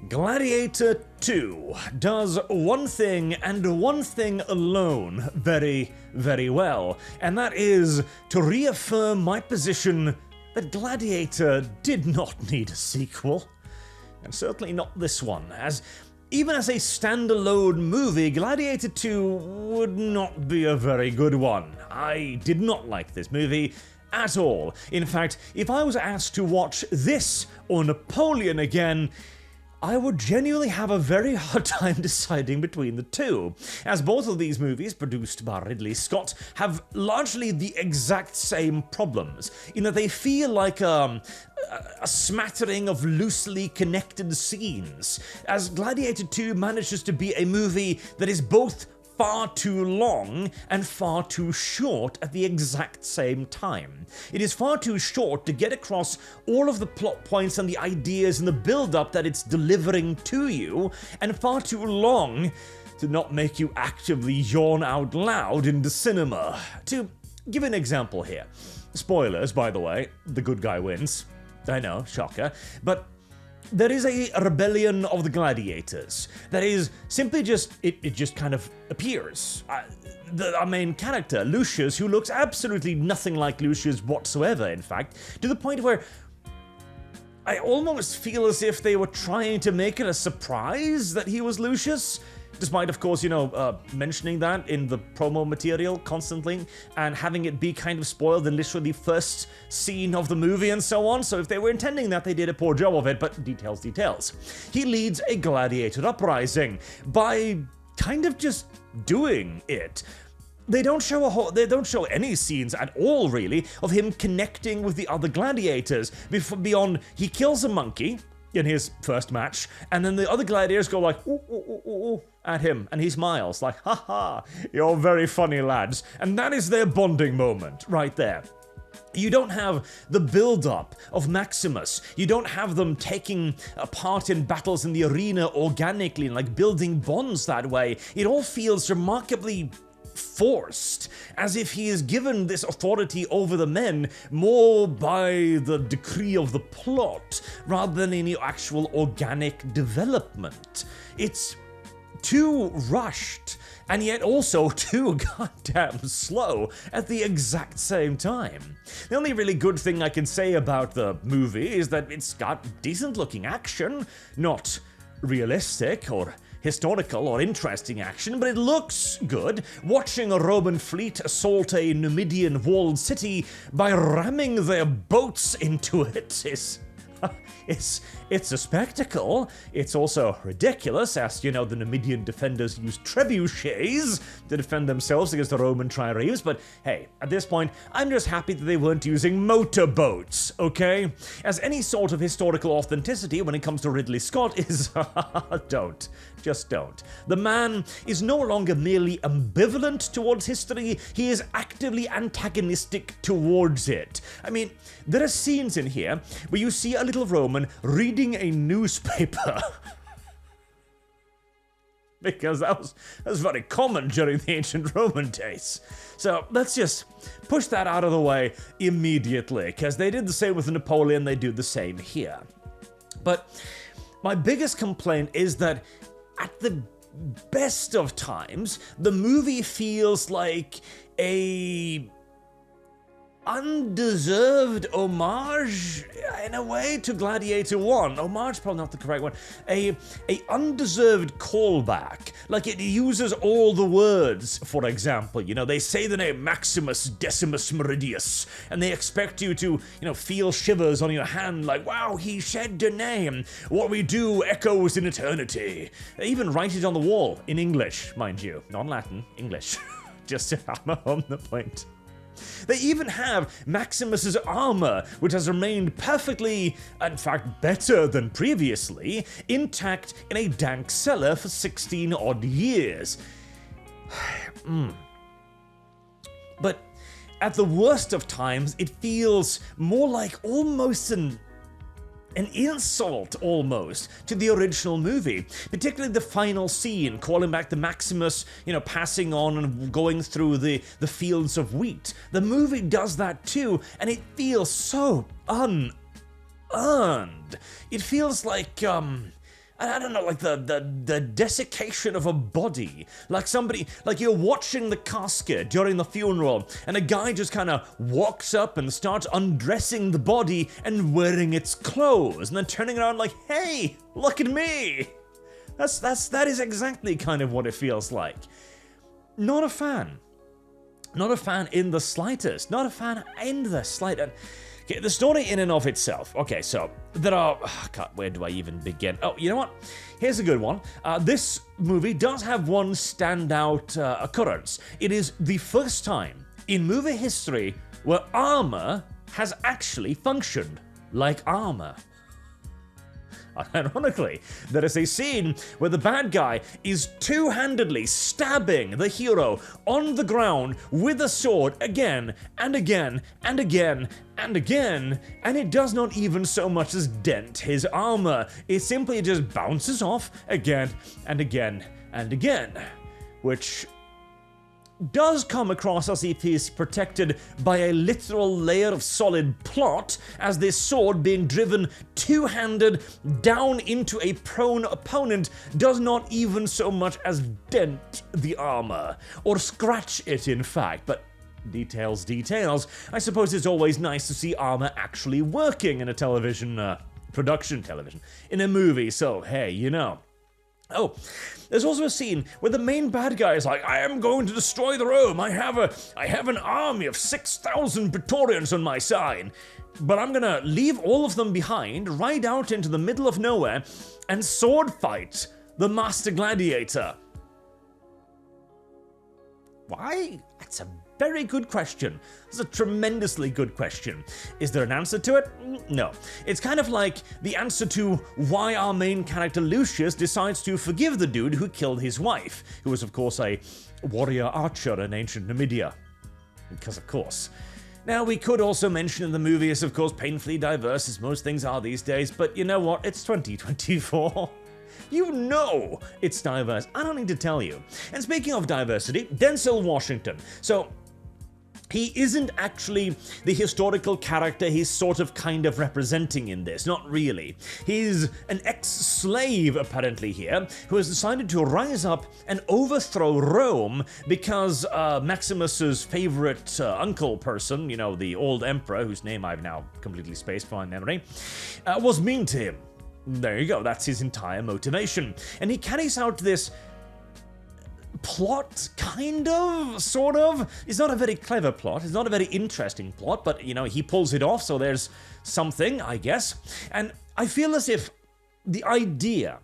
Gladiator 2 does one thing and one thing alone very, very well, and that is to reaffirm my position that Gladiator did not need a sequel. And certainly not this one, as even as a standalone movie, Gladiator 2 would not be a very good one. I did not like this movie at all. In fact, if I was asked to watch this or Napoleon again, I would genuinely have a very hard time deciding between the two, as both of these movies, produced by Ridley Scott, have largely the exact same problems, in that they feel like a smattering of loosely connected scenes, as Gladiator 2 manages to be a movie that is both far too long and far too short at the exact same time. It is far too short to get across all of the plot points and the ideas and the build-up that it's delivering to you, and far too long to not make you actively yawn out loud in the cinema. To give an example here. Spoilers, by the way, the good guy wins. I know, shocker. But there is a rebellion of the gladiators that is simply just, it just kind of appears. Our main character, Lucius, who looks absolutely nothing like Lucius whatsoever, in fact, to the point where I almost feel as if they were trying to make it a surprise that he was Lucius. Despite, of course, mentioning that in the promo material constantly, and having it be kind of spoiled in literally the first scene of the movie and so on. So if they were intending that, they did a poor job of it, but details. He leads a gladiator uprising by kind of just doing it. They don't show any scenes at all, really, of him connecting with the other gladiators, beyond he kills a monkey in his first match, and then the other gladiators go like, ooh, ooh, ooh, ooh, ooh, at him, and he smiles like, ha ha, you're very funny lads, and that is their bonding moment right there. You don't have the build-up of Maximus. You don't have them taking a part in battles in the arena organically and like building bonds that way. It all feels remarkably forced, as if he is given this authority over the men more by the decree of the plot rather than any actual organic development. It's too rushed, and yet also too goddamn slow at the exact same time. The only really good thing I can say about the movie is that it's got decent looking action, not realistic or historical or interesting action, but it looks good. Watching a Roman fleet assault a Numidian walled city by ramming their boats into it is it's a spectacle. It's also ridiculous, as the Numidian defenders used trebuchets to defend themselves against the Roman triremes, but hey, at this point, I'm just happy that they weren't using motorboats, okay? As any sort of historical authenticity when it comes to Ridley Scott is, just don't. The man is no longer merely ambivalent towards history, he is actively antagonistic towards it. I mean, there are scenes in here where you see a little Roman reading a newspaper. Because that was very common during the ancient Roman days. So let's just push that out of the way immediately, because they did the same with Napoleon, they do the same here. But my biggest complaint is that at the best of times, the movie feels like a undeserved homage, in a way, to Gladiator 1. Homage, probably not the correct one. A undeserved callback. Like, it uses all the words, for example. They say the name Maximus Decimus Meridius, and they expect you to, feel shivers on your hand, like, wow, he said the name. What we do echoes in eternity. They even write it on the wall, in English, mind you. Not Latin, English. Just to hammer home the point. They even have Maximus's armor, which has remained perfectly, in fact better than previously, intact in a dank cellar for 16 odd years. But at the worst of times, it feels more like almost an insult, almost, to the original movie. Particularly the final scene, calling back the Maximus, passing on and going through the fields of wheat. The movie does that too, and it feels so unearned. It feels like, I don't know, like the desiccation of a body. Like somebody, like you're watching the casket during the funeral, and a guy just kind of walks up and starts undressing the body and wearing its clothes, and then turning around like, hey, look at me. That is exactly kind of what it feels like. Not a fan. Not a fan in the slightest. Not a fan in the slightest. Okay, the story in and of itself. Okay, so there are... Oh, God, where do I even begin? Oh, you know what? Here's a good one. This movie does have one standout occurrence. It is the first time in movie history where armor has actually functioned like armor. Ironically, there is a scene where the bad guy is two-handedly stabbing the hero on the ground with a sword again and again and again and again, and it does not even so much as dent his armor. It simply just bounces off again and again and again, which does come across as if he's protected by a literal layer of solid plot, as this sword being driven two-handed down into a prone opponent does not even so much as dent the armor, or scratch it in fact, but details. I suppose it's always nice to see armor actually working in a television, production television, in a movie, so hey, you know. Oh, there's also a scene where the main bad guy is like, I am going to destroy the Rome. I have an army of 6,000 Praetorians on my side, but I'm gonna leave all of them behind, ride out into the middle of nowhere, and sword fight the Master Gladiator. Why? That's a very good question. It's a tremendously good question. Is there an answer to it? No. It's kind of like the answer to why our main character Lucius decides to forgive the dude who killed his wife, who was of course a warrior archer in ancient Numidia. Because of course. Now, we could also mention in the movie is of course painfully diverse, as most things are these days, but you know what? It's 2024. You know it's diverse. I don't need to tell you. And speaking of diversity, Denzel Washington. So, he isn't actually the historical character he's sort of kind of representing in this, not really. He's an ex-slave, apparently here, who has decided to rise up and overthrow Rome because Maximus's favorite uncle person, you know, the old emperor, whose name I've now completely spaced from my memory, was mean to him. There you go, that's his entire motivation. And he carries out this plot, kind of, sort of. It's not a very clever plot, it's not a very interesting plot, but, you know, he pulls it off, so there's something, I guess. And I feel as if the idea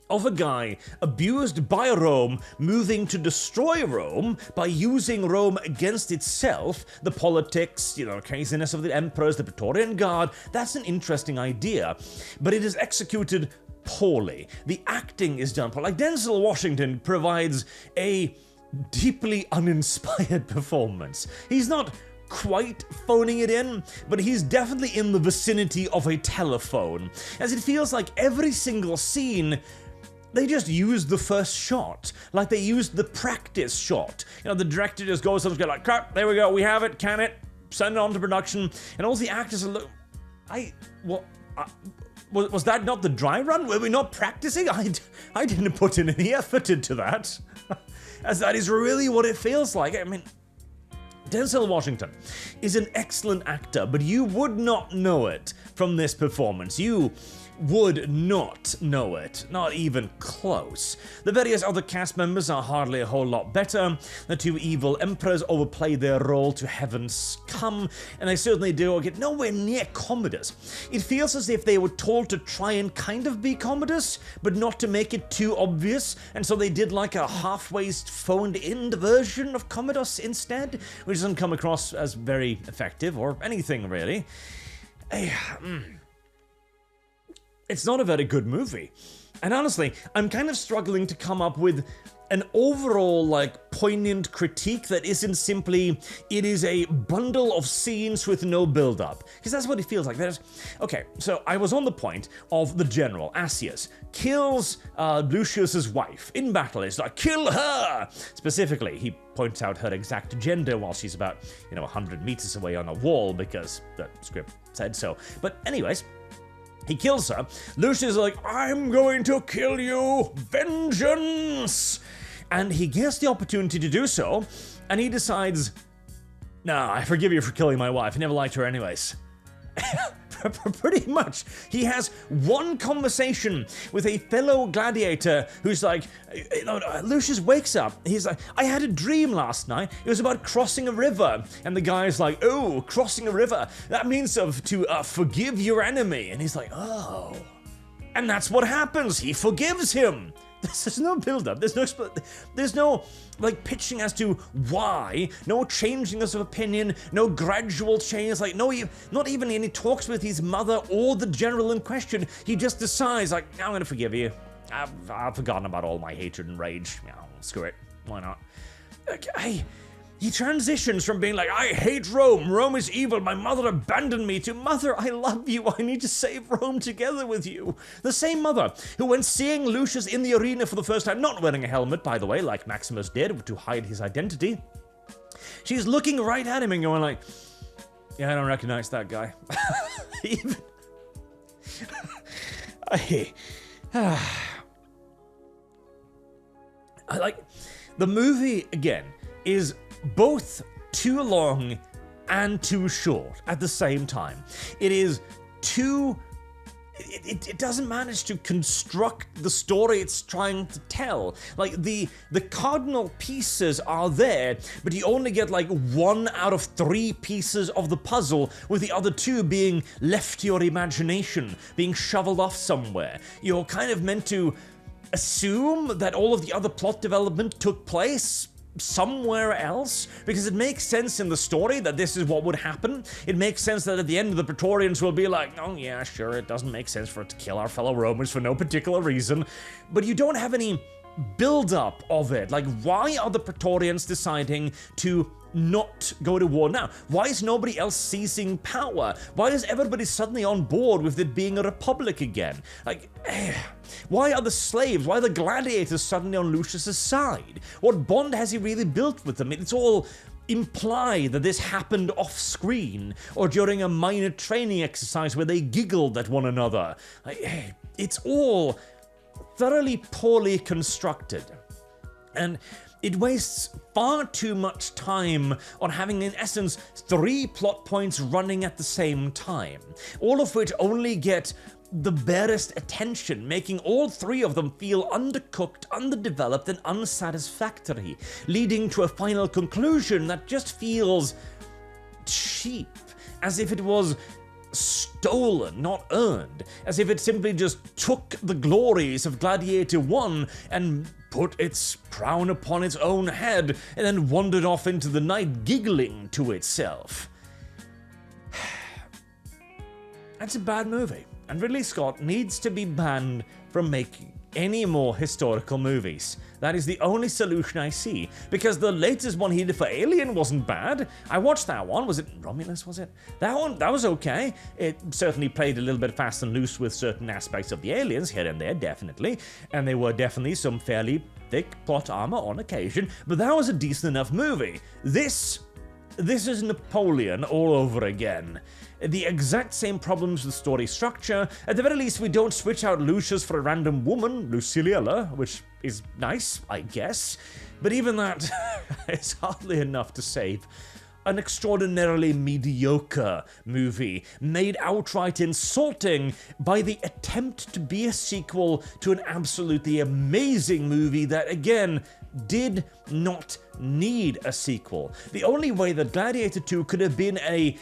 of a guy abused by Rome moving to destroy Rome by using Rome against itself, the politics, you know, craziness of the emperors, the Praetorian Guard, that's an interesting idea, but it is executed poorly. The acting is done poorly. Like, Denzel Washington provides a deeply uninspired performance. He's not quite phoning it in, but he's definitely in the vicinity of a telephone, as it feels like every single scene they just used the first shot, like they used the practice shot. You know, the director just goes up and goes like, cut, there we go, we have it, can it, send it on to production, and all the actors are like, was that not the dry run? Were we not practicing? I didn't put in any effort into that. As that is really what it feels like. I mean, Denzel Washington is an excellent actor, but you would not know it from this performance. You would not know it, not even close. The various other cast members are hardly a whole lot better. The two evil emperors overplay their role to heaven's come, and they certainly do get nowhere near Commodus. It feels as if they were told to try and kind of be Commodus, but not to make it too obvious, and so they did like a halfway phoned-in version of Commodus instead, which doesn't come across as very effective or anything really. It's not a very good movie. And honestly, I'm kind of struggling to come up with an overall, like, poignant critique that isn't simply, it is a bundle of scenes with no build-up. Because that's what it feels like. Okay, so I was on the point of the general, Asius, kills Lucius's wife in battle. It's like, kill her! Specifically, he points out her exact gender while she's about, 100 meters away on a wall because the script said so. But anyways, He kills her. Lucius is like, I'm going to kill you! Vengeance! And he gets the opportunity to do so, and he decides, nah, I forgive you for killing my wife. I never liked her anyways. Pretty much. He has one conversation with a fellow gladiator who's like, Lucius wakes up. He's like, I had a dream last night. It was about crossing a river. And the guy's like, oh, crossing a river. That means to forgive your enemy. And he's like, oh. And that's what happens. He forgives him. There's no build-up. There's no like pitching as to why. No changingness of opinion. No gradual change. Like not even any talks with his mother or the general in question. He just decides like, I'm gonna forgive you. I've forgotten about all my hatred and rage. Screw it. Why not? He transitions from being like, I hate Rome, Rome is evil, my mother abandoned me, to mother, I love you, I need to save Rome together with you. The same mother who, when seeing Lucius in the arena for the first time, not wearing a helmet, by the way, like Maximus did, to hide his identity, she's looking right at him and going like, yeah, I don't recognize that guy. Even... I like... The movie, again, is both too long and too short at the same time. It is too... It doesn't manage to construct the story it's trying to tell. Like, the cardinal pieces are there, but you only get like 1 out of 3 pieces of the puzzle, with the other 2 being left to your imagination, being shoveled off somewhere. You're kind of meant to assume that all of the other plot development took place somewhere else, because it makes sense in the story that this is what would happen. It makes sense that at the end the Praetorians will be like, oh yeah, sure, it doesn't make sense for it to kill our fellow Romans for no particular reason, but you don't have any build-up of it. Like, why are the Praetorians deciding to not go to war now? Why is nobody else seizing power? Why is everybody suddenly on board with it being a republic again? Like, why are the slaves, why are the gladiators suddenly on Lucius's side? What bond has he really built with them? It's all implied that this happened off-screen, or during a minor training exercise where they giggled at one another. Like, it's all thoroughly poorly constructed. And it wastes far too much time on having, in essence, 3 plot points running at the same time, all of which only get the barest attention, making all 3 of them feel undercooked, underdeveloped, and unsatisfactory, leading to a final conclusion that just feels cheap, as if it was stolen, not earned, as if it simply just took the glories of Gladiator 1 and put its crown upon its own head, and then wandered off into the night giggling to itself. That's a bad movie, and Ridley Scott needs to be banned from making any more historical movies. That is the only solution I see, because the latest one he did for Alien wasn't bad. I watched that one. Was it Romulus, was it? That was okay. It certainly played a little bit fast and loose with certain aspects of the aliens here and there, definitely, and there were definitely some fairly thick plot armor on occasion, but that was a decent enough movie. This is Napoleon all over again. The exact same problems with story structure. At the very least, we don't switch out Lucius for a random woman, Luciliella, which is nice, I guess. But even that is hardly enough to save an extraordinarily mediocre movie, made outright insulting by the attempt to be a sequel to an absolutely amazing movie that, again, did not need a sequel. The only way that Gladiator 2 could have been a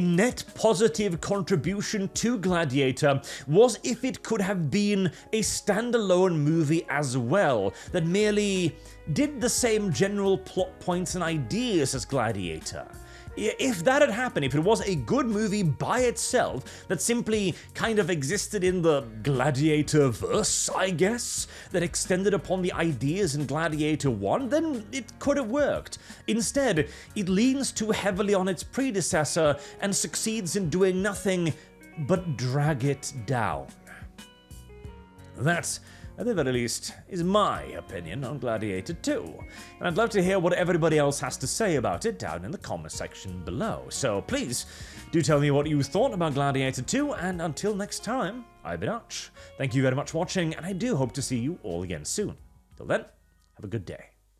net positive contribution to Gladiator was if it could have been a standalone movie as well, that merely did the same general plot points and ideas as Gladiator. If that had happened, if it was a good movie by itself that simply kind of existed in the Gladiator-verse, I guess, that extended upon the ideas in Gladiator 1, then it could have worked. Instead, it leans too heavily on its predecessor and succeeds in doing nothing but drag it down. That's at the very least, is my opinion on Gladiator 2. And I'd love to hear what everybody else has to say about it down in the comment section below. So please, do tell me what you thought about Gladiator 2, and until next time, I've been Arch. Thank you very much for watching, and I do hope to see you all again soon. Till then, have a good day.